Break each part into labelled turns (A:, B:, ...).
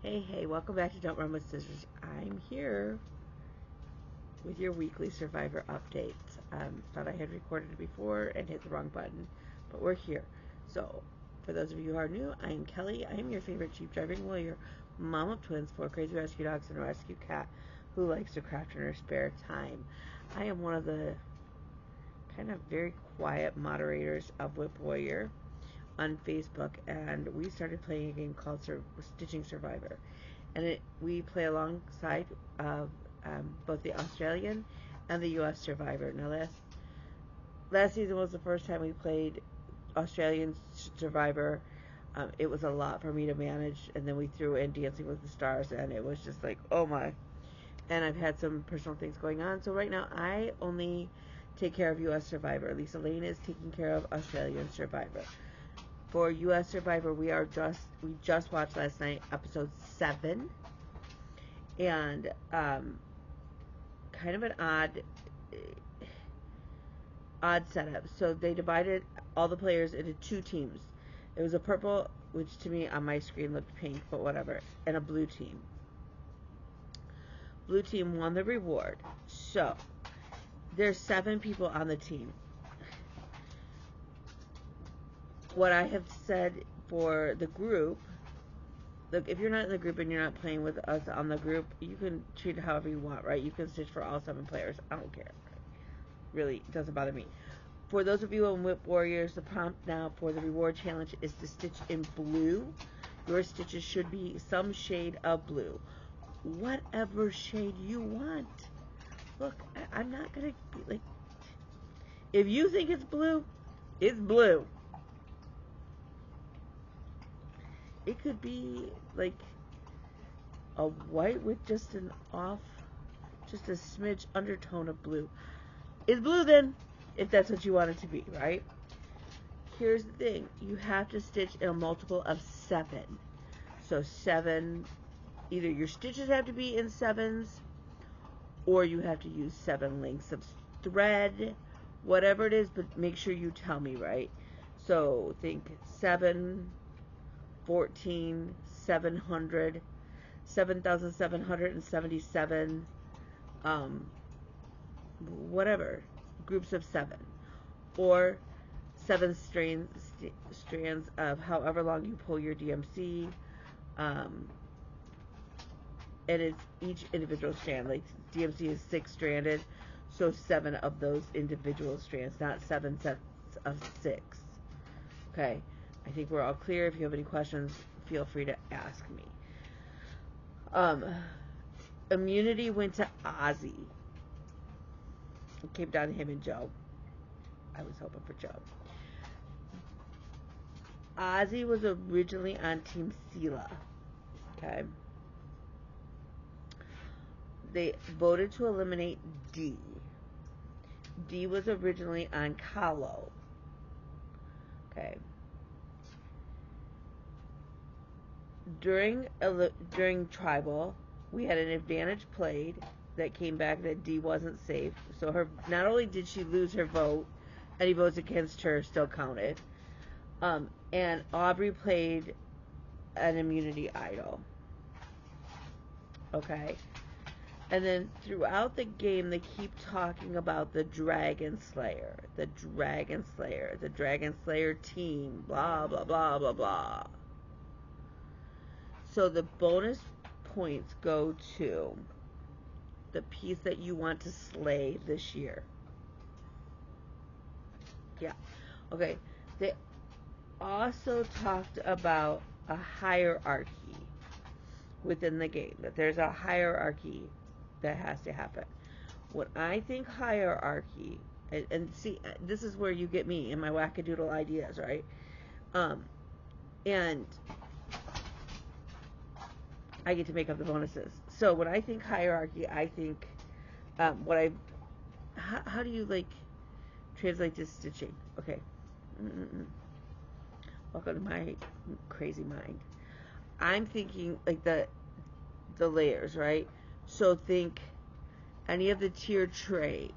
A: Hey, welcome back to Don't Run with Scissors. I'm here with your weekly Survivor updates. Thought I had recorded it before and hit the wrong button, but we're here. So, for those of you who are new, I am Kelly. I am your favorite Jeep driving warrior, mom of twins, 4 crazy rescue dogs, and a rescue cat who likes to craft in her spare time. I am one of the kind of very quiet moderators of Whip Warrior on Facebook, and we started playing a game called Stitching Survivor, and we play alongside both the Australian and the U.S. Survivor. Now, last season was the first time we played Australian Survivor. It was a lot for me to manage, and then we threw in Dancing with the Stars, and it was just like, oh my. And I've had some personal things going on, so right now I only take care of U.S. Survivor. Lisa Lane is taking care of Australian Survivor. For U.S. Survivor, we just watched last night episode 7, and kind of an odd setup. So they divided all the players into 2 teams. It was a purple, which to me on my screen looked pink, but whatever, and a blue team. Blue team won the reward. So there's 7 people on the team. What I have said for the group, look, if you're not in the group and you're not playing with us on the group, you can treat it however you want, right? You can stitch for all 7 players. I don't care. Really, it doesn't bother me. For those of you on Whip Warriors, the prompt now for the reward challenge is to stitch in blue. Your stitches should be some shade of blue. Whatever shade you want. Look, I'm not going to be like... If you think it's blue, it's blue. It could be like a white with just just a smidge undertone of blue. It's blue then, if that's what you want it to be, right? Here's the thing. You have to stitch in a multiple of 7. So 7, either your stitches have to be in 7s, or you have to use 7 lengths of thread, whatever it is, but make sure you tell me, right? So think 7, 14, 700, 7,777, whatever, groups of 7, or 7 strands of however long you pull your DMC, and it's each individual strand. Like DMC is 6 stranded, so 7 of those individual strands, not 7 sets of 6. Okay. I think we're all clear. If you have any questions, feel free to ask me. Immunity went to Ozzy. It came down to him and Joe. I was hoping for Joe. Ozzy was originally on Team Sela. Okay. They voted to eliminate D. D was originally on Kahlo. Okay. During Tribal, we had an advantage played that came back that D wasn't safe. So not only did she lose her vote, any votes against her still counted. And Aubrey played an immunity idol. Okay. And then throughout the game, they keep talking about the Dragon Slayer. The Dragon Slayer. The Dragon Slayer team. Blah, blah, blah, blah, blah. So the bonus points go to the piece that you want to slay this year. Yeah. Okay. They also talked about a hierarchy within the game. That there's a hierarchy that has to happen. When I think hierarchy, and see, this is where you get me and my wackadoodle ideas, right? And I get to make up the bonuses. So when I think hierarchy, I think how do you like translate this stitching? Okay. Welcome to my crazy mind. I'm thinking like the layers, right? So think any of the tiered traits.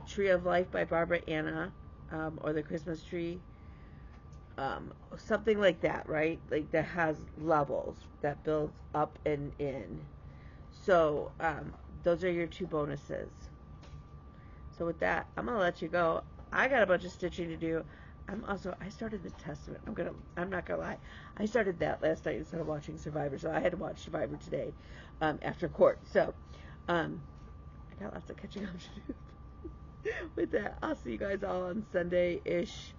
A: 'Tree of Life by Barbara Anna, or the Christmas tree. something like that, right? Like that has levels that builds up and in. So those are your 2 bonuses. So with that, I'm gonna let you go. I got a bunch of stitching to do. I started the Testament. I'm not gonna lie. I started that last night instead of watching Survivor, so I had to watch Survivor today, after court. So, I got lots of catching up to do. With that, I'll see you guys all on Sunday-ish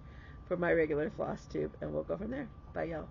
A: for my regular FLosstube, and we'll go from there. Bye, y'all.